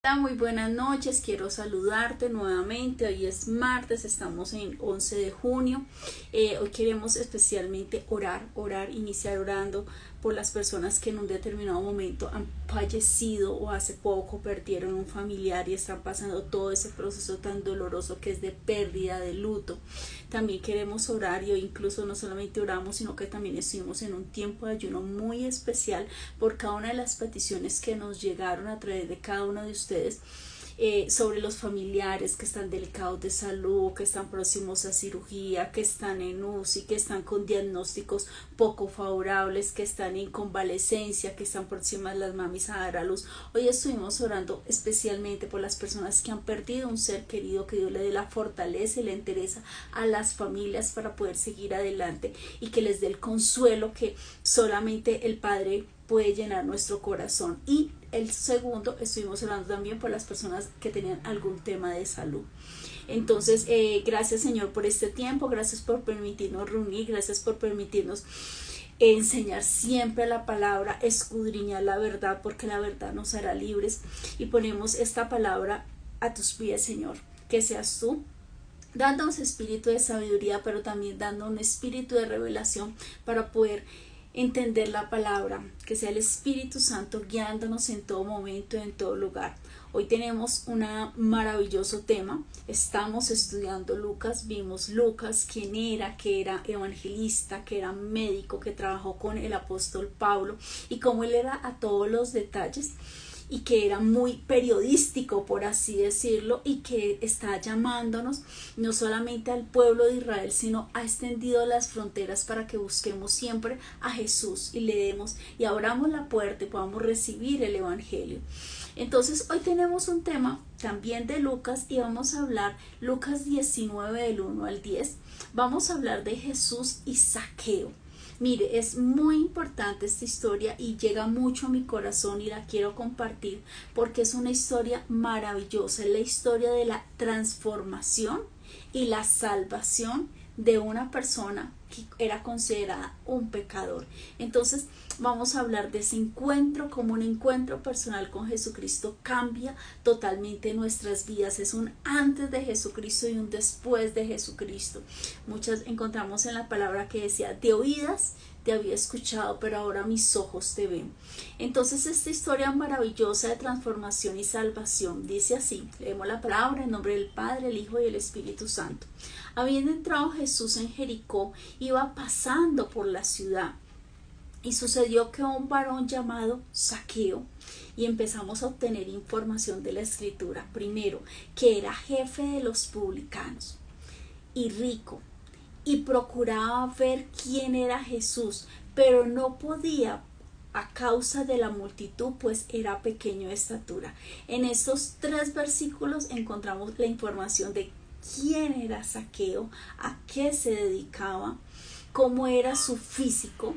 Hola, muy buenas noches, quiero saludarte nuevamente. Hoy es martes, estamos en 11 de junio. Hoy queremos especialmente iniciar orando por las personas que en un determinado momento han fallecido o hace poco perdieron un familiar y están pasando todo ese proceso tan doloroso que es de pérdida, de luto. También queremos orar y hoy incluso no solamente oramos, sino que también estuvimos en un tiempo de ayuno muy especial por cada una de las peticiones que nos llegaron a través de cada uno de ustedes. Sobre los familiares que están delicados de salud, que están próximos a cirugía, que están en UCI, que están con diagnósticos poco favorables, que están en convalecencia, que están próximas las mamis a dar a luz. Hoy estuvimos orando especialmente por las personas que han perdido un ser querido, que Dios le dé la fortaleza y la entereza a las familias para poder seguir adelante y que les dé el consuelo que solamente el Padre puede llenar nuestro corazón. Y el segundo, estuvimos orando también por las personas que tenían algún tema de salud. Entonces, gracias Señor por este tiempo, gracias por permitirnos reunir, gracias por permitirnos enseñar siempre la palabra, escudriñar la verdad, porque la verdad nos hará libres. Y ponemos esta palabra a tus pies, Señor, que seas tú dándonos espíritu de sabiduría, pero también dando un espíritu de revelación para poder entender la palabra, que sea el Espíritu Santo guiándonos en todo momento, en todo lugar. Hoy tenemos un maravilloso tema. Estamos estudiando Lucas, vimos Lucas, quién era, que era evangelista, que era médico, que trabajó con el apóstol Pablo y cómo él era a todos los detalles y que era muy periodístico, por así decirlo, y que está llamándonos no solamente al pueblo de Israel, sino ha extendido las fronteras para que busquemos siempre a Jesús y le demos y abramos la puerta y podamos recibir el evangelio. Entonces hoy tenemos un tema también de Lucas y vamos a hablar Lucas 19 del 1 al 10. Vamos a hablar de Jesús y Zaqueo. Mire, es muy importante esta historia y llega mucho a mi corazón y la quiero compartir porque es una historia maravillosa. Es la historia de la transformación y la salvación de una persona que era considerada un pecador. Entonces vamos a hablar de ese encuentro, como un encuentro personal con Jesucristo cambia totalmente nuestras vidas. Es un antes de Jesucristo y un después de Jesucristo. Muchas encontramos en la palabra que decía: de oídas te había escuchado, pero ahora mis ojos te ven. Entonces esta historia maravillosa de transformación y salvación dice así. Leemos la palabra en nombre del Padre, el Hijo y el Espíritu Santo. Habiendo entrado Jesús en Jericó, iba pasando por la ciudad. Y sucedió que un varón llamado Zaqueo, y empezamos a obtener información de la escritura. Primero, que era jefe de los publicanos y rico, y procuraba ver quién era Jesús, pero no podía a causa de la multitud, pues era pequeño de estatura. En estos 3 versículos encontramos la información de quién era Zaqueo, a qué se dedicaba, cómo era su físico,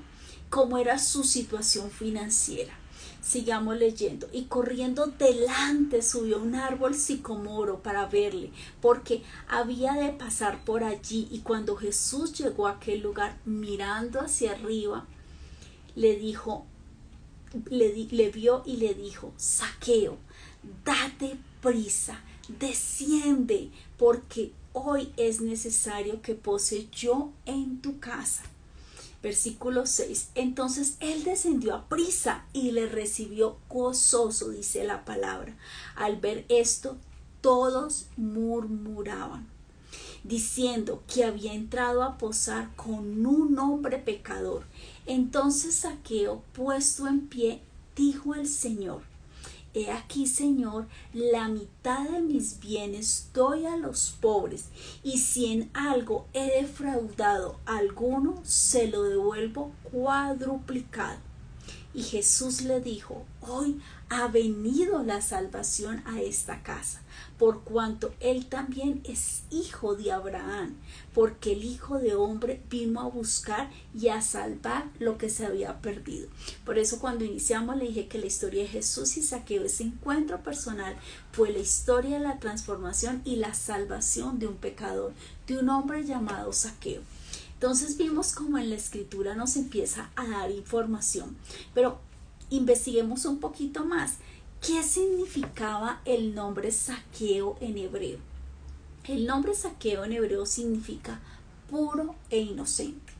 cómo era su situación financiera. Sigamos leyendo. Y corriendo delante subió un árbol sicomoro para verle, porque había de pasar por allí. Y cuando Jesús llegó a aquel lugar, mirando hacia arriba, le vio y le dijo: Zaqueo, date prisa, desciende, porque hoy es necesario que pose yo en tu casa. Versículo 6. Entonces él descendió a prisa y le recibió gozoso, dice la palabra. Al ver esto, todos murmuraban, diciendo que había entrado a posar con un hombre pecador. Entonces Zaqueo, puesto en pie, dijo al Señor: He aquí, Señor, la mitad de mis bienes doy a los pobres, y si en algo he defraudado a alguno, se lo devuelvo cuadruplicado. Y Jesús le dijo: Hoy ha venido la salvación a esta casa, por cuanto él también es hijo de Abraham, porque el Hijo de Hombre vino a buscar y a salvar lo que se había perdido. Por eso cuando iniciamos le dije que la historia de Jesús y Zaqueo, ese encuentro personal, fue la historia de la transformación y la salvación de un pecador, de un hombre llamado Zaqueo. Entonces vimos cómo en la escritura nos empieza a dar información, pero investiguemos un poquito más. ¿Qué significaba el nombre Zaqueo en hebreo? El nombre Zaqueo en hebreo significa puro e inocente.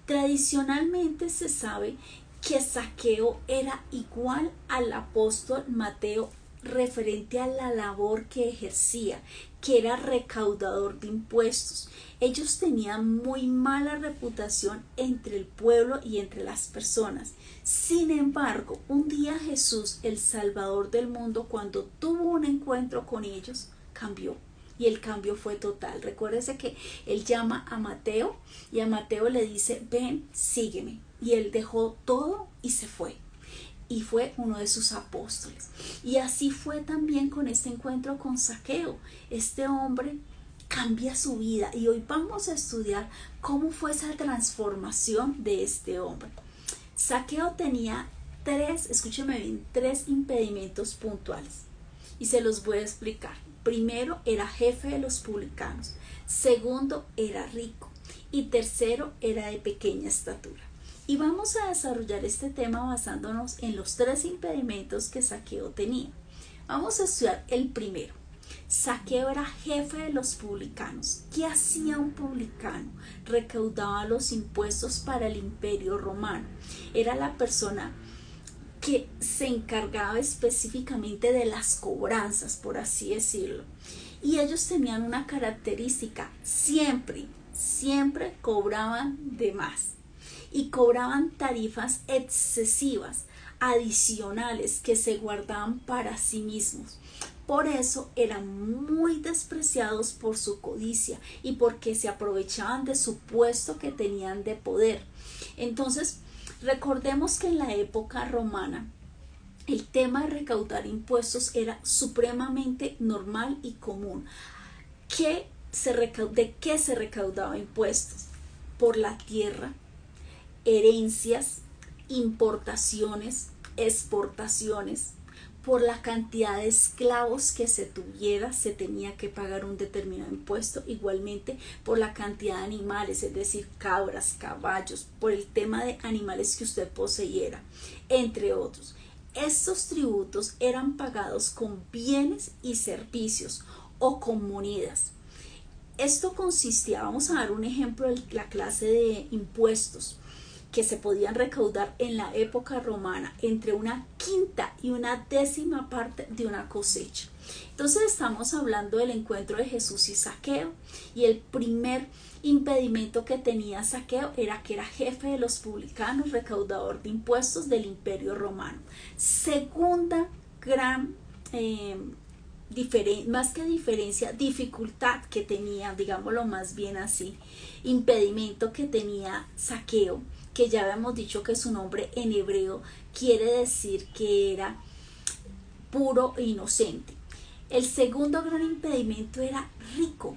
Tradicionalmente se sabe que Zaqueo era igual al apóstol Mateo referente a la labor que ejercía, que era recaudador de impuestos. Ellos tenían muy mala reputación entre el pueblo y entre las personas. Sin embargo, un día Jesús, el Salvador del mundo, cuando tuvo un encuentro con ellos, cambió. Y el cambio fue total. Recuérdese que él llama a Mateo y a Mateo le dice, ven, sígueme. Y él dejó todo y se fue. Y fue uno de sus apóstoles. Y así fue también con este encuentro con Zaqueo. Este hombre cambia su vida y hoy vamos a estudiar cómo fue esa transformación de este hombre. Zaqueo tenía escúcheme bien, tres impedimentos puntuales y se los voy a explicar. Primero, era jefe de los publicanos. Segundo, era rico. Y tercero, era de pequeña estatura. Y vamos a desarrollar este tema basándonos en los tres impedimentos que Zaqueo tenía. Vamos a estudiar el primero. Zaqueo era jefe de los publicanos. ¿Qué hacía un publicano? Recaudaba los impuestos para el Imperio Romano. Era la persona que se encargaba específicamente de las cobranzas, por así decirlo. Y ellos tenían una característica, siempre cobraban de más. Y cobraban tarifas excesivas, adicionales, que se guardaban para sí mismos. Por eso eran muy despreciados por su codicia y porque se aprovechaban de su puesto que tenían de poder. Entonces, recordemos que en la época romana el tema de recaudar impuestos era supremamente normal y común. ¿De qué se recaudaba impuestos? Por la tierra, herencias, importaciones, exportaciones. Por la cantidad de esclavos que se tuviera, se tenía que pagar un determinado impuesto. Igualmente por la cantidad de animales, es decir, cabras, caballos, por el tema de animales que usted poseyera, entre otros. Estos tributos eran pagados con bienes y servicios o con monedas. Esto consistía, vamos a dar un ejemplo de la clase de impuestos que se podían recaudar en la época romana, entre una quinta y una décima parte de una cosecha. Entonces estamos hablando del encuentro de Jesús y Zaqueo, y el primer impedimento que tenía Zaqueo era que era jefe de los publicanos, recaudador de impuestos del Imperio Romano. Segunda gran más que diferencia, dificultad que tenía, digámoslo más bien así, impedimento que tenía Zaqueo, que ya habíamos dicho que su nombre en hebreo quiere decir que era puro e inocente. El segundo gran impedimento era rico.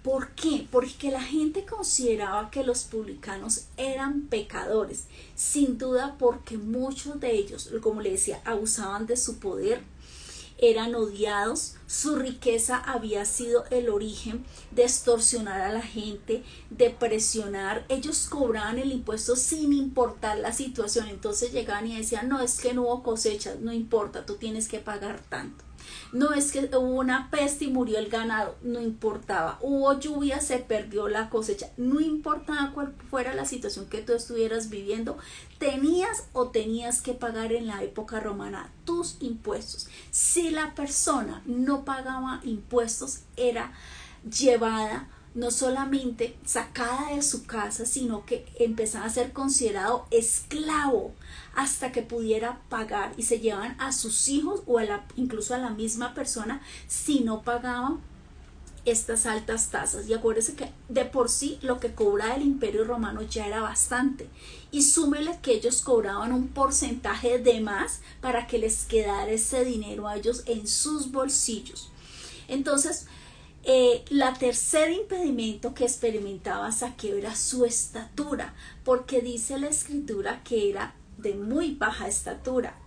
¿Por qué? Porque la gente consideraba que los publicanos eran pecadores, sin duda porque muchos de ellos, como le decía, abusaban de su poder, eran odiados, su riqueza había sido el origen de extorsionar a la gente, de presionar. Ellos cobraban el impuesto sin importar la situación. Entonces llegaban y decían, no, es que no hubo cosecha, no importa, tú tienes que pagar tanto. No, es que hubo una peste y murió el ganado, no importaba. Hubo lluvia, se perdió la cosecha, no importaba cuál fuera la situación que tú estuvieras viviendo, tenías que pagar en la época romana tus impuestos. Si la persona no pagaba impuestos, era llevada, no solamente sacada de su casa, sino que empezaba a ser considerado esclavo hasta que pudiera pagar, y se llevan a sus hijos o incluso a la misma persona si no pagaban estas altas tasas. Y acuérdense que de por sí lo que cobraba el Imperio Romano ya era bastante, y súmele que ellos cobraban un porcentaje de más para que les quedara ese dinero a ellos en sus bolsillos. Entonces, la tercer impedimento que experimentaba Zaqueo era su estatura, porque dice la escritura que era de muy baja estatura.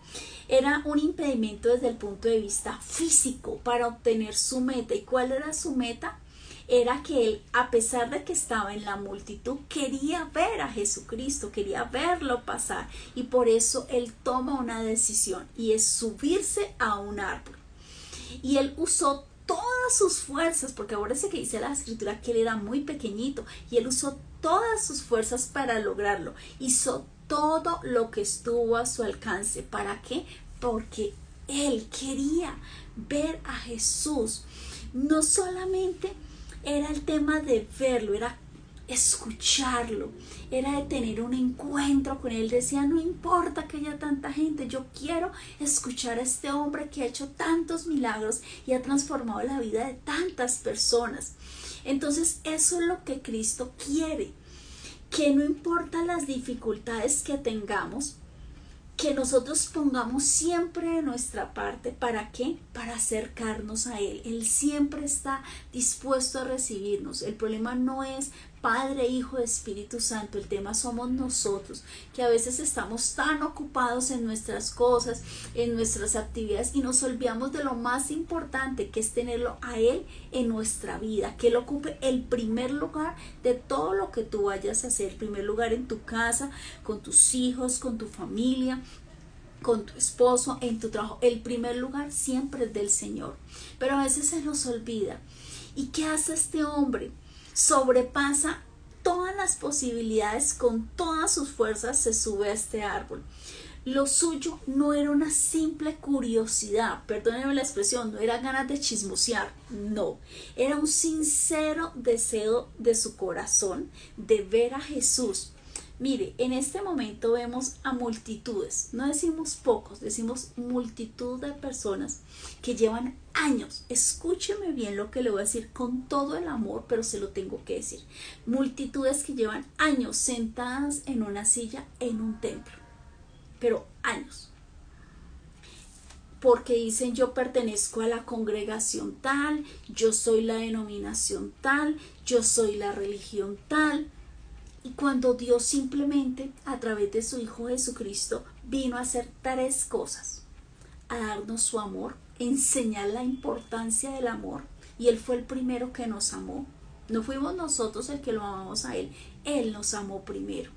Era un impedimento desde el punto de vista físico para obtener su meta. ¿Y cuál era su meta? era que él, a pesar de que estaba en la multitud, quería ver a Jesucristo, quería verlo pasar, y por eso él toma una decisión, y es subirse a un árbol. Y él usó todas sus fuerzas, porque ahora sé que dice la escritura que él era muy pequeñito, y él usó todas sus fuerzas para lograrlo. Hizo todo lo que estuvo a su alcance. ¿Para qué? Porque él quería ver a Jesús. No solamente era el tema de verlo, era escucharlo, era de tener un encuentro con él. Decía, no importa que haya tanta gente, yo quiero escuchar a este hombre que ha hecho tantos milagros y ha transformado la vida de tantas personas. Entonces eso es lo que Cristo quiere, que no importa las dificultades que tengamos, que nosotros pongamos siempre de nuestra parte. ¿Para qué? Para acercarnos a Él. Él siempre está dispuesto a recibirnos. El problema no es Padre, Hijo, Espíritu Santo. El tema somos nosotros, que a veces estamos tan ocupados en nuestras cosas, en nuestras actividades, y nos olvidamos de lo más importante, que es tenerlo a Él en nuestra vida, que Él ocupe el primer lugar de todo lo que tú vayas a hacer. El primer lugar en tu casa, con tus hijos, con tu familia, con tu esposo, en tu trabajo. El primer lugar siempre es del Señor, pero a veces se nos olvida. ¿Y qué hace este hombre? Sobrepasa todas las posibilidades, con todas sus fuerzas se sube a este árbol. Lo suyo no era una simple curiosidad, perdónenme la expresión, no era ganas de chismosear, no, era un sincero deseo de su corazón de ver a Jesús. Mire, en este momento vemos a multitudes, no decimos pocos, decimos multitud de personas que llevan años. Escúcheme bien lo que le voy a decir con todo el amor, pero se lo tengo que decir. Multitudes que llevan años sentadas en una silla en un templo, pero años. Porque dicen, yo pertenezco a la congregación tal, yo soy la denominación tal, yo soy la religión tal. Y cuando Dios simplemente, a través de su Hijo Jesucristo, vino a hacer tres cosas: a darnos su amor, enseñar la importancia del amor, y Él fue el primero que nos amó. No fuimos nosotros el que lo amamos a Él, Él nos amó primero.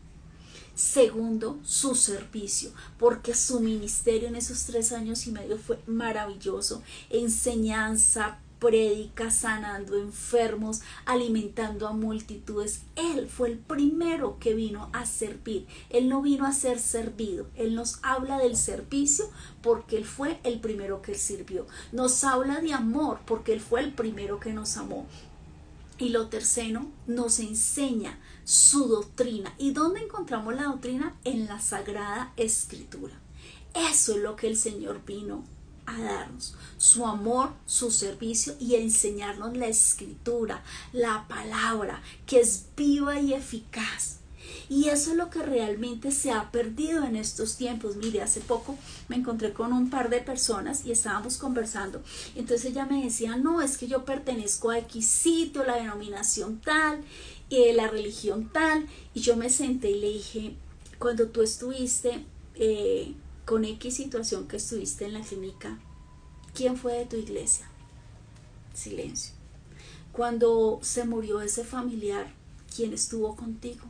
Segundo, su servicio, porque su ministerio en esos 3 años y medio fue maravilloso. Enseñanza, prédica, sanando enfermos, alimentando a multitudes. Él fue el primero que vino a servir. Él no vino a ser servido. Él nos habla del servicio porque Él fue el primero que sirvió. Nos habla de amor porque Él fue el primero que nos amó. Y lo tercero, nos enseña su doctrina. ¿Y dónde encontramos la doctrina? En la Sagrada Escritura. Eso es lo que el Señor vino a darnos: su amor, su servicio, y a enseñarnos la Escritura, la palabra, que es viva y eficaz. Y eso es lo que realmente se ha perdido en estos tiempos. Mire, hace poco me encontré con un par de personas y estábamos conversando. Entonces ella me decía, no, es que yo pertenezco a X sitio, la denominación tal, la religión tal. Y yo me senté y le dije, cuando tú estuviste con X situación, que estuviste en la clínica, ¿quién fue de tu iglesia? Silencio. Cuando se murió ese familiar, ¿quién estuvo contigo?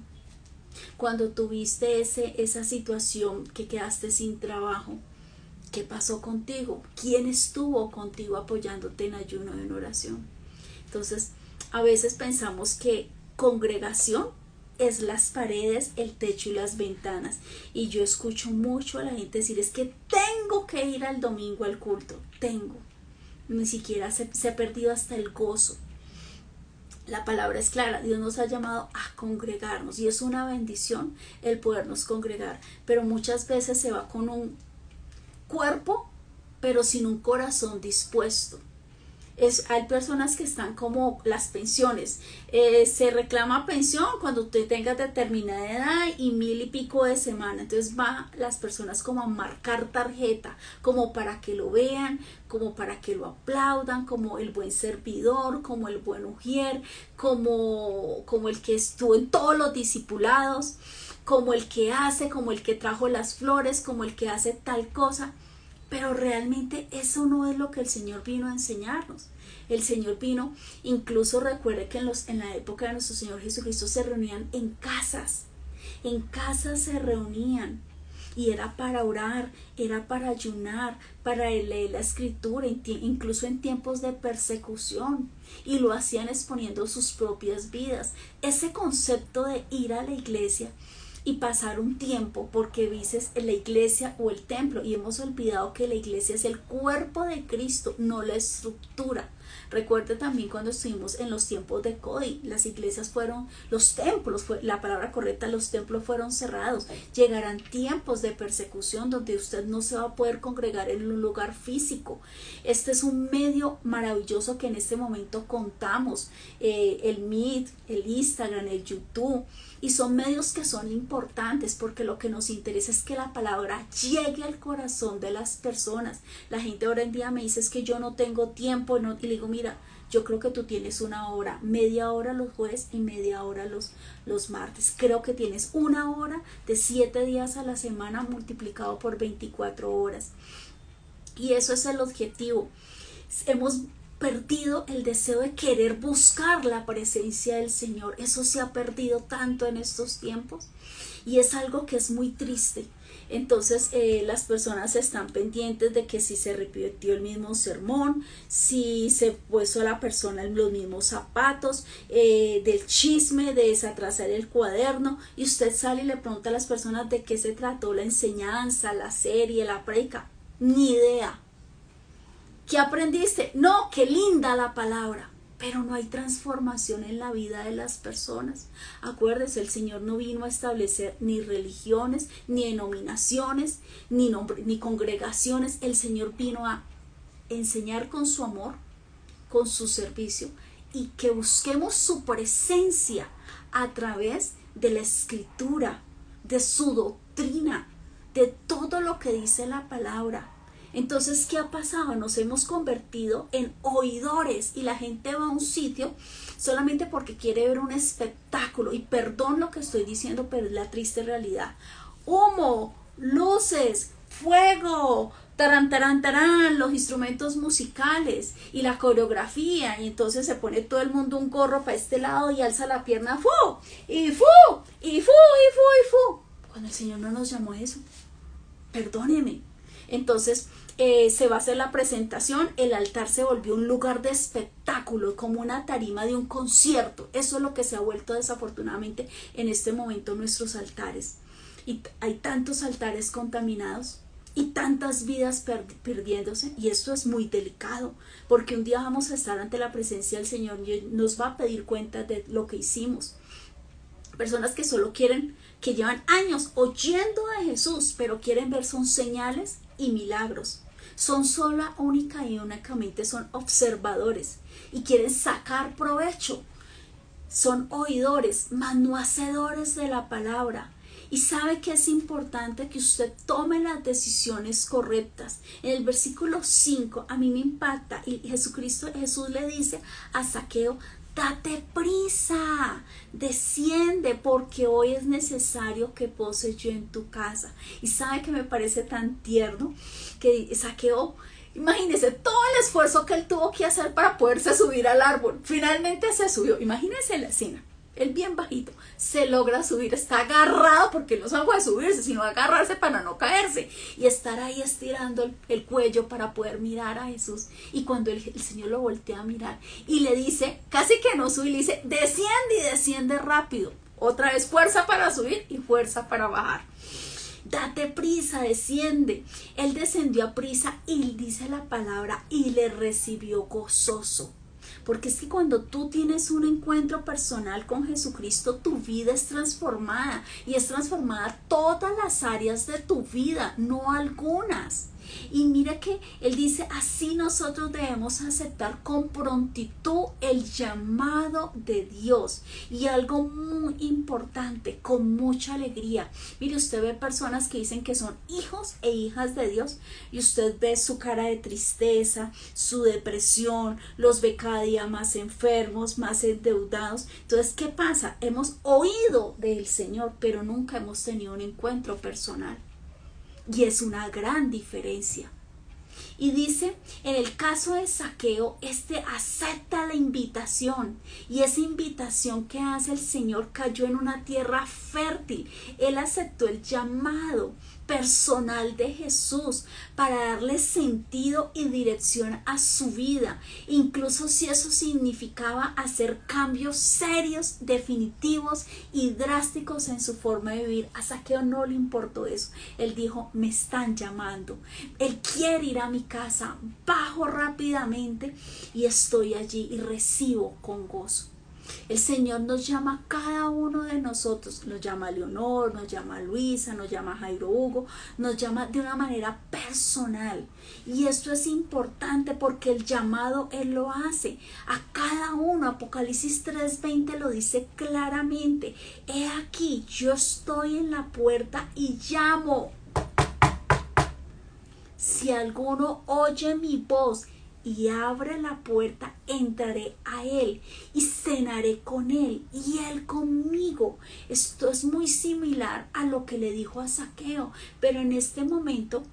Cuando tuviste esa situación que quedaste sin trabajo, ¿qué pasó contigo? ¿Quién estuvo contigo apoyándote en ayuno y en oración? Entonces, a veces pensamos que congregación es las paredes, el techo y las ventanas. Y yo escucho mucho a la gente decir, es que tengo que ir al domingo al culto. Tengo. Ni siquiera se ha perdido hasta el gozo. La palabra es clara, Dios nos ha llamado a congregarnos y es una bendición el podernos congregar, pero muchas veces se va con un cuerpo pero sin un corazón dispuesto. Hay personas que están como las pensiones, se reclama pensión cuando tú tengas determinada edad y 1000 y pico de semana. Entonces va las personas como a marcar tarjeta, como para que lo vean, como para que lo aplaudan, como el buen servidor, como el buen ujier, como el que estuvo en todos los discipulados, como el que hace, como el que trajo las flores, como el que hace tal cosa. pero realmente eso no es lo que el Señor vino a enseñarnos. El Señor vino, incluso recuerde que en la época de nuestro Señor Jesucristo se reunían en casas se reunían. Y era para orar, era para ayunar, para leer la escritura, incluso en tiempos de persecución. Y lo hacían exponiendo sus propias vidas. Ese concepto de ir a la iglesia y pasar un tiempo, porque dices en la iglesia o el templo, y hemos olvidado que la iglesia es el cuerpo de Cristo, no la estructura. Recuerde también cuando estuvimos en los tiempos de Cody, las iglesias fueron, los templos, la palabra correcta, los templos fueron cerrados. Llegarán tiempos de persecución donde usted no se va a poder congregar en un lugar físico. Este es un medio maravilloso que en este momento contamos, el Meet, el Instagram, el YouTube, y son medios que son importantes porque lo que nos interesa es que la palabra llegue al corazón de las personas. La gente ahora en día me dice es que yo no tengo tiempo, y le digo, mira, yo creo que tú tienes una hora, media hora los jueves y media hora los martes. Creo que tienes una hora de 7 días a la semana multiplicado por 24 horas. Y eso es el objetivo. Hemos perdido el deseo de querer buscar la presencia del Señor. Eso se ha perdido tanto en estos tiempos y es algo que es muy triste. Entonces las personas están pendientes de que si se repitió el mismo sermón, si se puso a la persona en los mismos zapatos, del chisme, de desatrasar el cuaderno, y usted sale y le pregunta a las personas de qué se trató la enseñanza, la serie, la prédica. Ni idea. ¿Qué aprendiste? No, qué linda la palabra, pero no hay transformación en la vida de las personas. Acuérdese, el Señor no vino a establecer ni religiones, ni denominaciones, ni congregaciones. El Señor vino a enseñar con su amor, con su servicio, y que busquemos su presencia a través de la escritura, de su doctrina, de todo lo que dice la palabra. Entonces, ¿qué ha pasado? Nos hemos convertido en oidores y la gente va a un sitio solamente porque quiere ver un espectáculo. Y perdón lo que estoy diciendo, pero es la triste realidad. Humo, luces, fuego, tarán, tarán, tarán, los instrumentos musicales y la coreografía. Y entonces se pone todo el mundo un gorro para este lado y alza la pierna, ¡fu! Y ¡fu! Y ¡fu! Y ¡fu! Y ¡fu! Cuando el Señor no nos llamó a eso. Perdóneme. Entonces se va a hacer la presentación, el altar se volvió un lugar de espectáculo, como una tarima de un concierto. Eso es lo que se ha vuelto desafortunadamente en este momento nuestros altares. Y hay tantos altares contaminados y tantas vidas perdiéndose, y esto es muy delicado, porque un día vamos a estar ante la presencia del Señor y nos va a pedir cuenta de lo que hicimos. Personas que solo quieren, que llevan años oyendo de Jesús, pero quieren ver son señales y milagros. Son sola, única y únicamente son observadores y quieren sacar provecho. Son oidores, mas no hacedores de la palabra. Y sabe que es importante que usted tome las decisiones correctas. En el versículo 5 a mí me impacta, y Jesús le dice a Zaqueo: date prisa, desciende, porque hoy es necesario que pose yo en tu casa. Y sabe que me parece tan tierno que Zaqueo, imagínese todo el esfuerzo que él tuvo que hacer para poderse subir al árbol. Finalmente se subió. Imagínese la escena. Él bien bajito, se logra subir, está agarrado, porque no es algo de subirse, sino agarrarse para no caerse, y estar ahí estirando el cuello para poder mirar a Jesús. Y cuando el Señor lo voltea a mirar y le dice, casi que no sube, y le dice, desciende, y desciende rápido. Otra vez fuerza para subir y fuerza para bajar. Date prisa, desciende. Él descendió a prisa y dice la palabra, y le recibió gozoso. Porque es que cuando tú tienes un encuentro personal con Jesucristo, tu vida es transformada, y es transformada todas las áreas de tu vida, no algunas. Y mira que él dice, así nosotros debemos aceptar con prontitud el llamado de Dios. Y algo muy importante, con mucha alegría. Mire, usted ve personas que dicen que son hijos e hijas de Dios, y usted ve su cara de tristeza, su depresión, los ve cada día más enfermos, más endeudados. Entonces, ¿qué pasa? Hemos oído del Señor, pero nunca hemos tenido un encuentro personal. Y es una gran diferencia. Y dice, en el caso de Zaqueo, este acepta la invitación, y esa invitación que hace el Señor cayó en una tierra fértil. Él aceptó el llamado personal de Jesús para darle sentido y dirección a su vida, incluso si eso significaba hacer cambios serios, definitivos y drásticos en su forma de vivir. A Zaqueo no le importó eso. Él dijo, me están llamando, él quiere ir a mi casa, bajo rápidamente y estoy allí y recibo con gozo. El Señor nos llama a cada uno de nosotros, nos llama a Leonor, nos llama a Luisa, nos llama a Jairo Hugo, nos llama de una manera personal. Y esto es importante porque el llamado Él lo hace a cada uno. Apocalipsis 3:20 lo dice claramente. He aquí, yo estoy en la puerta y llamo. Si alguno oye mi voz y abre la puerta, entraré a él y cenaré con él y él conmigo. Esto es muy similar a lo que le dijo a Zaqueo, pero en este momento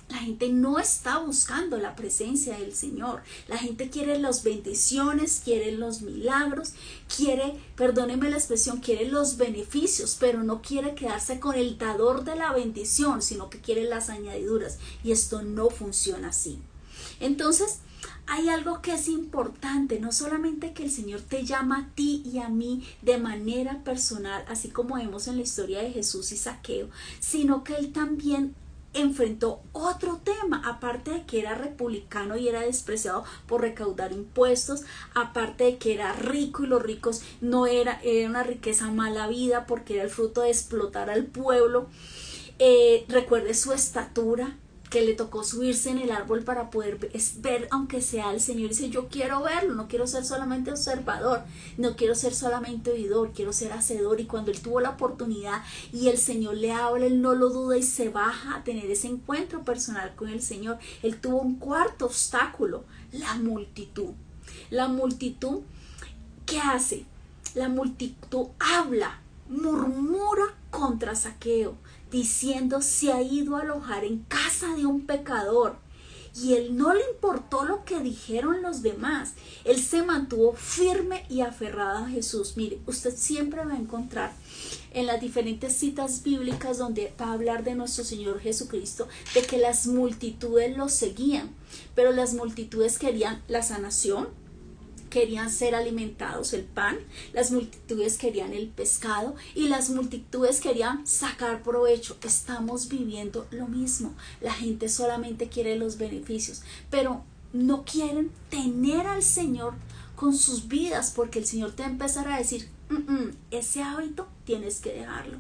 la gente no está buscando la presencia del Señor. La gente quiere las bendiciones, quiere los milagros, quiere, perdónenme la expresión, quiere los beneficios, pero no quiere quedarse con el dador de la bendición, sino que quiere las añadiduras. Y esto no funciona así. Entonces, hay algo que es importante, no solamente que el Señor te llama a ti y a mí de manera personal, así como vemos en la historia de Jesús y Zaqueo, sino que Él también enfrentó otro tema, aparte de que era republicano y era despreciado por recaudar impuestos, aparte de que era rico y los ricos no era una riqueza mala vida porque era el fruto de explotar al pueblo. Recuerde su estatura, que le tocó subirse en el árbol para poder ver aunque sea al Señor. Dice, yo quiero verlo, no quiero ser solamente observador, no quiero ser solamente oidor, quiero ser hacedor. Y cuando él tuvo la oportunidad y el Señor le habla, él no lo duda y se baja a tener ese encuentro personal con el Señor. Él tuvo un cuarto obstáculo, la multitud. La multitud, ¿qué hace? La multitud habla, murmura contra Zaqueo, diciendo, se ha ido a alojar en casa de un pecador. Y él no le importó lo que dijeron los demás. Él se mantuvo firme y aferrado a Jesús. Mire, usted siempre va a encontrar en las diferentes citas bíblicas donde va a hablar de nuestro Señor Jesucristo, de que las multitudes lo seguían, pero las multitudes querían la sanación, querían ser alimentados, el pan, las multitudes querían el pescado y las multitudes querían sacar provecho. Estamos viviendo lo mismo. La gente solamente quiere los beneficios, pero no quieren tener al Señor con sus vidas, porque el Señor te va a empezar a decir, ese hábito tienes que dejarlo.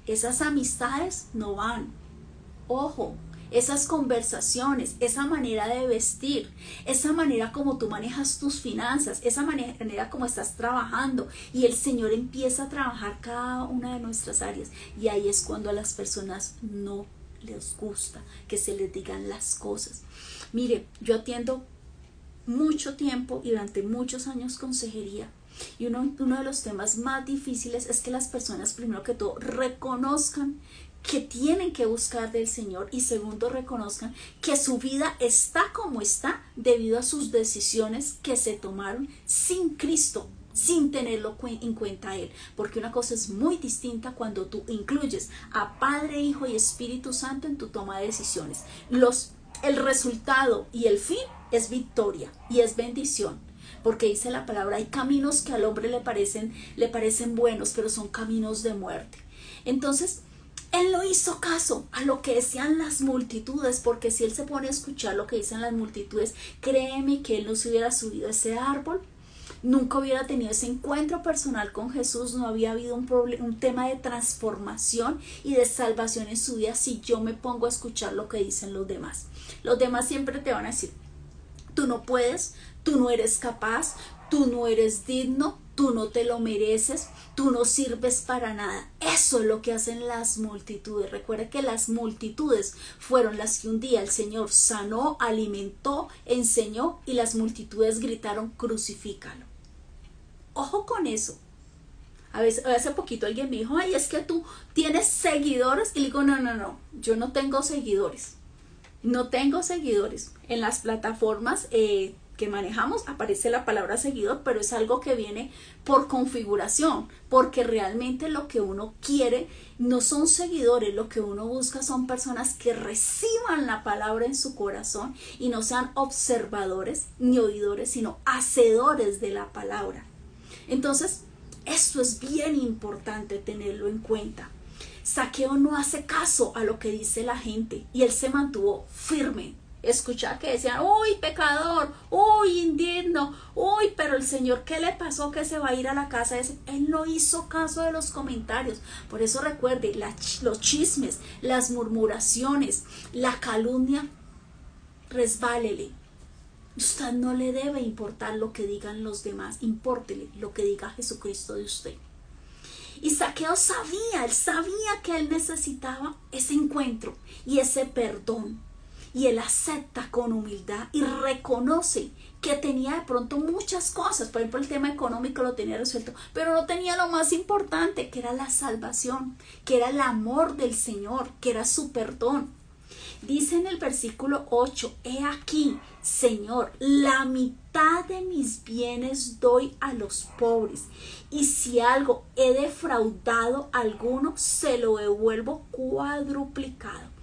Esas amistades no van. Ojo. Esas conversaciones, esa manera de vestir, esa manera como tú manejas tus finanzas, esa manera como estás trabajando, y el Señor empieza a trabajar cada una de nuestras áreas, y ahí es cuando a las personas no les gusta que se les digan las cosas. Mire, yo atiendo mucho tiempo y durante muchos años consejería, y uno de los temas más difíciles es que las personas, primero que todo, reconozcan que tienen que buscar del Señor, y segundo, reconozcan que su vida está como está debido a sus decisiones que se tomaron sin Cristo, sin tenerlo en cuenta a Él. Porque una cosa es muy distinta cuando tú incluyes a Padre, Hijo y Espíritu Santo en tu toma de decisiones. El resultado y el fin es victoria y es bendición. Porque dice la palabra, hay caminos que al hombre le parecen buenos, pero son caminos de muerte. Entonces, él no hizo caso a lo que decían las multitudes, porque si él se pone a escuchar lo que dicen las multitudes, créeme que él no se hubiera subido a ese árbol, nunca hubiera tenido ese encuentro personal con Jesús, no había habido un tema de transformación y de salvación en su vida si yo me pongo a escuchar lo que dicen los demás. Los demás siempre te van a decir, tú no puedes, tú no eres capaz, tú no eres digno, tú no te lo mereces, tú no sirves para nada. Eso es lo que hacen las multitudes. Recuerda que las multitudes fueron las que un día el Señor sanó, alimentó, enseñó, y las multitudes gritaron, crucifícalo. Ojo con eso. Hace poquito alguien me dijo, ay, es que tú tienes seguidores, y le digo, no, yo no tengo seguidores. No tengo seguidores. En las plataformas que manejamos aparece la palabra seguidor, pero es algo que viene por configuración, porque realmente lo que uno quiere no son seguidores, lo que uno busca son personas que reciban la palabra en su corazón y no sean observadores ni oidores, sino hacedores de la palabra. Entonces, esto es bien importante tenerlo en cuenta. Zaqueo no hace caso a lo que dice la gente y él se mantuvo firme. Escuchaba que decían, uy, pecador, uy, indigno, uy, pero el Señor, ¿qué le pasó que se va a ir a la casa? Él no hizo caso de los comentarios. Por eso recuerde, los chismes, las murmuraciones, la calumnia, resbálele. Usted no le debe importar lo que digan los demás, impórtele lo que diga Jesucristo de usted. Y Zaqueo sabía, él sabía que él necesitaba ese encuentro y ese perdón. Y él acepta con humildad y reconoce que tenía de pronto muchas cosas. Por ejemplo, el tema económico lo tenía resuelto, pero no tenía lo más importante, que era la salvación, que era el amor del Señor, que era su perdón. Dice en el versículo 8, he aquí, Señor, la mitad de mis bienes doy a los pobres, y si algo he defraudado a alguno, se lo devuelvo cuadruplicado.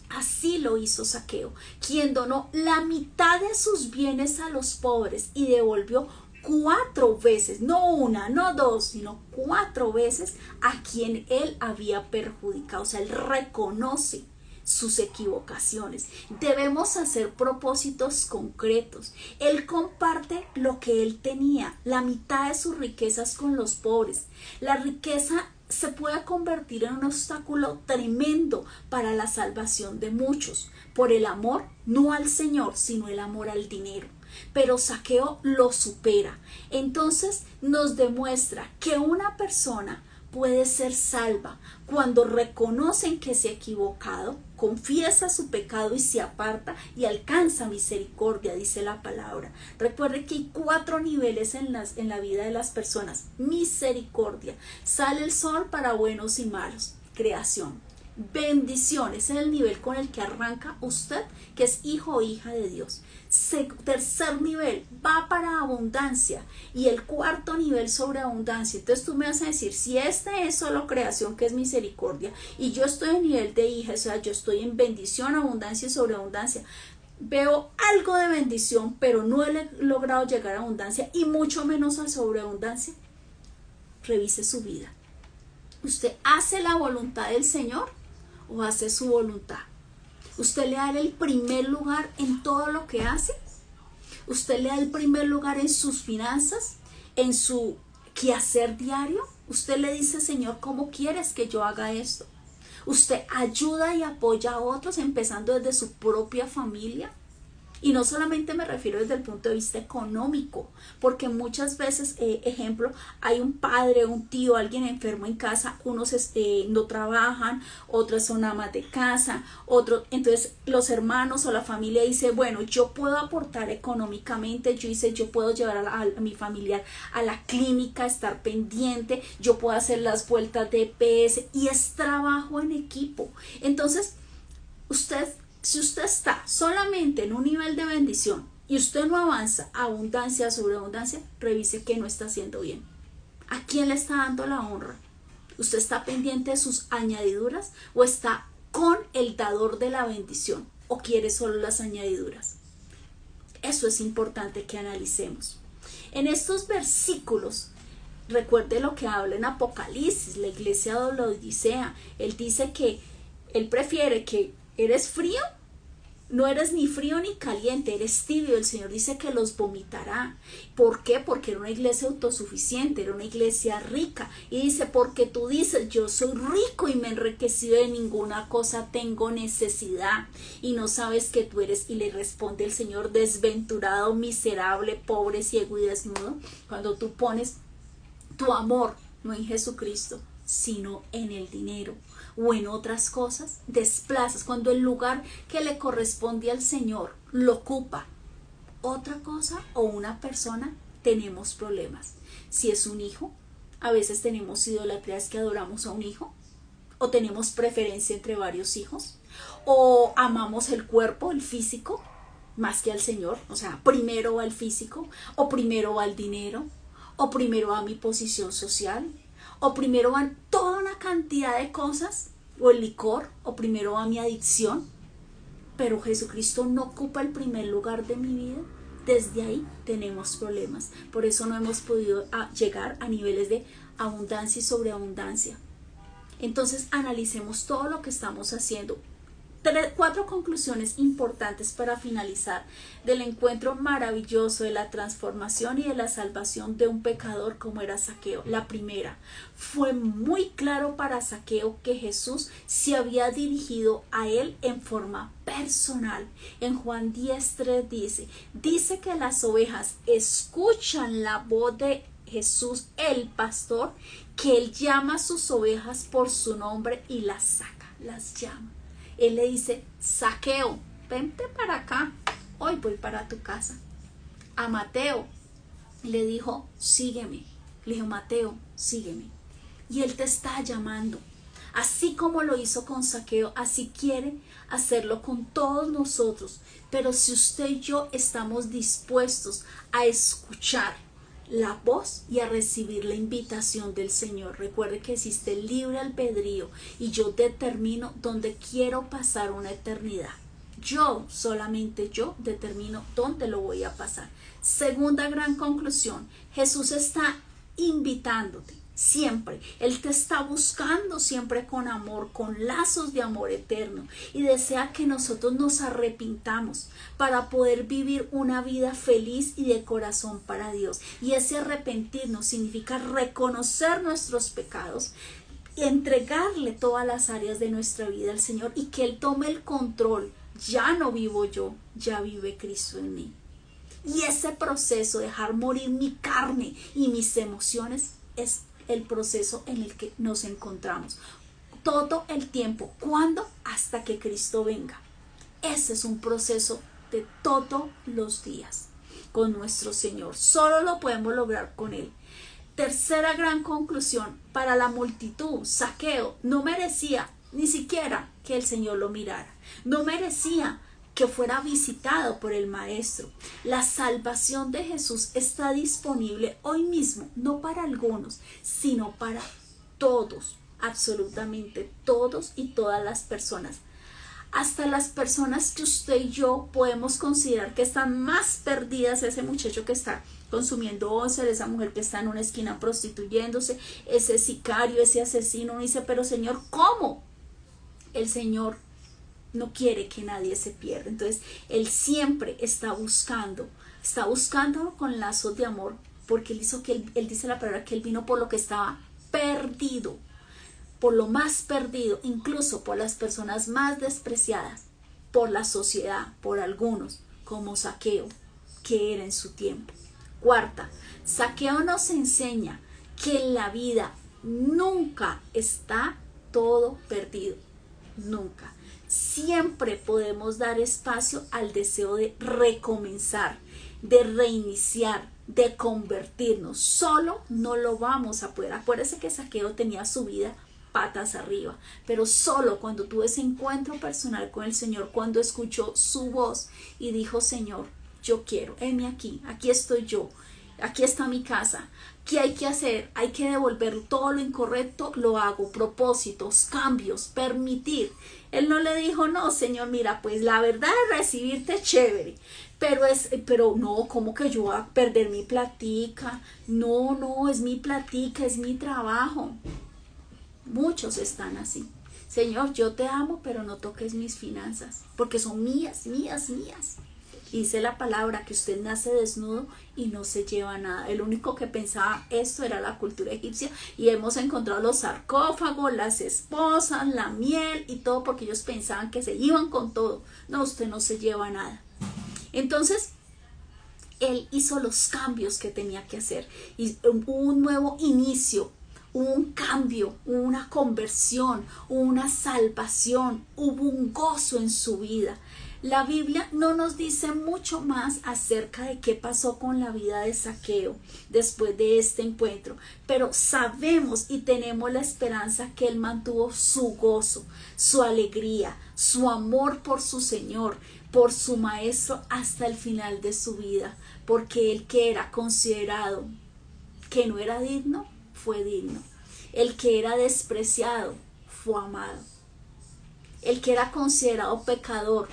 Así lo hizo Zaqueo, quien donó la mitad de sus bienes a los pobres y devolvió 4 veces, no una, no 2, sino 4 veces a quien él había perjudicado. O sea, él reconoce sus equivocaciones. Debemos hacer propósitos concretos. Él comparte lo que él tenía, la mitad de sus riquezas con los pobres. La riqueza se puede convertir en un obstáculo tremendo para la salvación de muchos, por el amor no al Señor, sino el amor al dinero. Pero Zaqueo lo supera. Entonces nos demuestra que una persona puede ser salva cuando reconocen que se ha equivocado, confiesa su pecado y se aparta y alcanza misericordia, dice la palabra. Recuerde que hay 4 niveles en la vida de las personas. Misericordia, sale el sol para buenos y malos. Creación, bendición, ese es el nivel con el que arranca usted, que es hijo o hija de Dios. Tercer nivel va para abundancia y el 4º nivel sobre abundancia. Entonces tú me vas a decir, si este es solo creación, que es misericordia, y yo estoy en nivel de hija, o sea, yo estoy en bendición, abundancia y sobre abundancia, veo algo de bendición, pero no he logrado llegar a abundancia y mucho menos a sobreabundancia. Revise su vida. ¿Usted hace la voluntad del Señor o hace su voluntad? ¿Usted le da el primer lugar en todo lo que hace? ¿Usted le da el primer lugar en sus finanzas, en su quehacer diario? ¿Usted le dice, Señor, cómo quieres que yo haga esto? ¿Usted ayuda y apoya a otros, empezando desde su propia familia? Y no solamente me refiero desde el punto de vista económico, porque muchas veces, ejemplo, hay un padre, un tío, alguien enfermo en casa, unos no trabajan, otros son amas de casa, otros, entonces los hermanos o la familia dice, bueno, yo puedo aportar económicamente, yo puedo llevar a mi familiar a la clínica, estar pendiente, yo puedo hacer las vueltas de EPS y es trabajo en equipo. Entonces, si usted está solamente en un nivel de bendición y usted no avanza abundancia sobre abundancia, revise que no está haciendo bien. ¿A quién le está dando la honra? ¿Usted está pendiente de sus añadiduras o está con el dador de la bendición o quiere solo las añadiduras? Eso es importante que analicemos. En estos versículos, recuerde lo que habla en Apocalipsis, la iglesia de la Odisea. Él dice que él prefiere que eres frío, no eres ni frío ni caliente, eres tibio. El Señor dice que los vomitará. ¿Por qué? Porque era una iglesia autosuficiente, era una iglesia rica. Y dice, porque tú dices, yo soy rico y me he enriquecido, de ninguna cosa tengo necesidad. Y no sabes que tú eres. Y le responde el Señor, desventurado, miserable, pobre, ciego y desnudo. Cuando tú pones tu amor, no en Jesucristo, sino en el dinero o en otras cosas, desplazas. Cuando el lugar que le corresponde al Señor lo ocupa otra cosa o una persona, tenemos problemas. Si es un hijo, a veces tenemos idolatrías, que adoramos a un hijo, o tenemos preferencia entre varios hijos. o amamos el cuerpo, el físico, más que al Señor. O sea, primero va el físico, o primero va el dinero, o primero va mi posición social, o primero van toda una cantidad de cosas, o el licor, o primero va mi adicción. Pero Jesucristo no ocupa el primer lugar de mi vida. Desde ahí tenemos problemas. Por eso no hemos podido llegar a niveles de abundancia y sobreabundancia. Entonces analicemos todo lo que estamos haciendo. 4 conclusiones importantes para finalizar del encuentro maravilloso de la transformación y de la salvación de un pecador como era Zaqueo. La primera, fue muy claro para Zaqueo que Jesús se había dirigido a él en forma personal. En Juan 10:3 dice que las ovejas escuchan la voz de Jesús, el pastor, que él llama a sus ovejas por su nombre y las saca, las llama. Él le dice: Zaqueo, vente para acá, hoy voy para tu casa. A Mateo le dijo: sígueme. Le dijo: Mateo, sígueme. Y él te está llamando. Así como lo hizo con Zaqueo, así quiere hacerlo con todos nosotros. Pero si usted y yo estamos dispuestos a escuchar la voz y a recibir la invitación del Señor. Recuerde que existe el libre albedrío y yo determino dónde quiero pasar una eternidad. Yo, solamente yo, determino dónde lo voy a pasar. Segunda gran conclusión, Jesús está invitándote siempre. Él te está buscando siempre con amor, con lazos de amor eterno, y desea que nosotros nos arrepintamos para poder vivir una vida feliz y de corazón para Dios. Y ese arrepentirnos significa reconocer nuestros pecados y entregarle todas las áreas de nuestra vida al Señor y que Él tome el control. Ya no vivo yo, ya vive Cristo en mí. Y ese proceso, dejar morir mi carne y mis emociones, es el proceso en el que nos encontramos todo el tiempo. ¿Cuándo? Hasta que Cristo venga. Ese es un proceso de todos los días con nuestro Señor. Solo lo podemos lograr con Él. Tercera gran conclusión, para la multitud, Zaqueo no merecía ni siquiera que el Señor lo mirara. No merecía que fuera visitado por el Maestro. La salvación de Jesús está disponible hoy mismo, no para algunos, sino para todos, absolutamente todos y todas las personas. Hasta las personas que usted y yo podemos considerar que están más perdidas, ese muchacho que está consumiendo once, esa mujer que está en una esquina prostituyéndose, ese sicario, ese asesino. Uno dice: pero Señor, ¿cómo? El Señor no quiere que nadie se pierda. Entonces Él siempre está buscando con lazos de amor, porque Él dice la palabra que Él vino por lo que estaba perdido, por lo más perdido, incluso por las personas más despreciadas por la sociedad, por algunos, como Zaqueo, que era en su tiempo. Cuarta, Zaqueo nos enseña que en la vida nunca está todo perdido, nunca. Siempre podemos dar espacio al deseo de recomenzar, de reiniciar, de convertirnos. Solo no lo vamos a poder. Acuérdese que Zaqueo tenía su vida patas arriba, pero solo cuando tuvo ese encuentro personal con el Señor, cuando escuchó su voz y dijo: Señor, yo quiero, heme aquí, aquí estoy yo, aquí está mi casa. ¿Qué hay que hacer? Hay que devolver todo lo incorrecto, lo hago, propósitos, cambios, permitir. Él no le dijo: no, Señor, mira, pues la verdad es recibirte chévere, pero no, ¿cómo que yo voy a perder mi platica? No, es mi platica, es mi trabajo. Muchos están así. Señor, yo te amo, pero no toques mis finanzas, porque son mías. Y dice la palabra que usted nace desnudo y no se lleva nada. El único que pensaba esto era la cultura egipcia, y hemos encontrado los sarcófagos, las esposas, la miel y todo, porque ellos pensaban que se iban con todo. No, usted no se lleva nada. Entonces él hizo los cambios que tenía que hacer, y hubo un nuevo inicio, un cambio, una conversión, una salvación, hubo un gozo en su vida. La Biblia no nos dice mucho más acerca de qué pasó con la vida de Zaqueo después de este encuentro, pero sabemos y tenemos la esperanza que él mantuvo su gozo, su alegría, su amor por su Señor, por su Maestro hasta el final de su vida, porque el que era considerado que no era digno, fue digno. El que era despreciado, fue amado. El que era considerado pecador,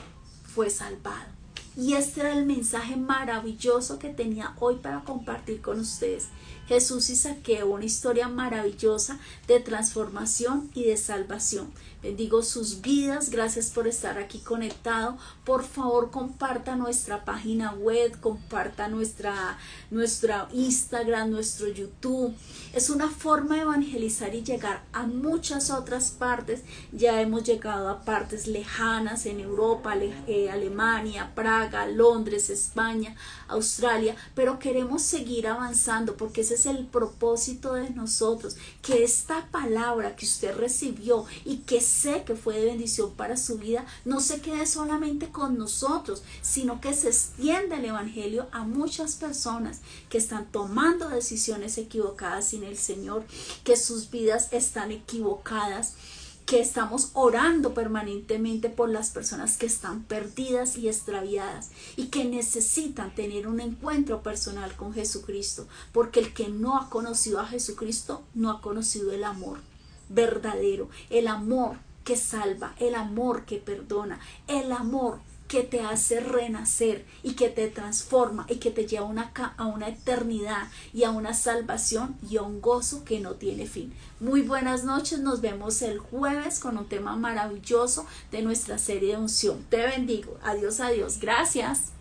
fue salvado. Y este era el mensaje maravilloso que tenía hoy para compartir con ustedes. Jesús y Zaqueo, una historia maravillosa de transformación y de salvación. Bendigo sus vidas, gracias por estar aquí conectado. Por favor, comparta nuestra página web, comparta nuestra Instagram, nuestro YouTube. Es una forma de evangelizar y llegar a muchas otras partes. Ya hemos llegado a partes lejanas en Europa, Alemania, Praga, Londres, España, Australia, pero queremos seguir avanzando porque ese es el propósito de nosotros, que esta palabra que usted recibió y que sé que fue de bendición para su vida, no se quede solamente con nosotros, sino que se extienda el evangelio a muchas personas que están tomando decisiones equivocadas sin el Señor, que sus vidas están equivocadas, que estamos orando permanentemente por las personas que están perdidas y extraviadas y que necesitan tener un encuentro personal con Jesucristo, porque el que no ha conocido a Jesucristo no ha conocido el amor verdadero, el amor que salva, el amor que perdona, el amor que te hace renacer y que te transforma y que te lleva a una eternidad y a una salvación y a un gozo que no tiene fin. Muy buenas noches, nos vemos el jueves con un tema maravilloso de nuestra serie de unción. Te bendigo, adiós, adiós, gracias.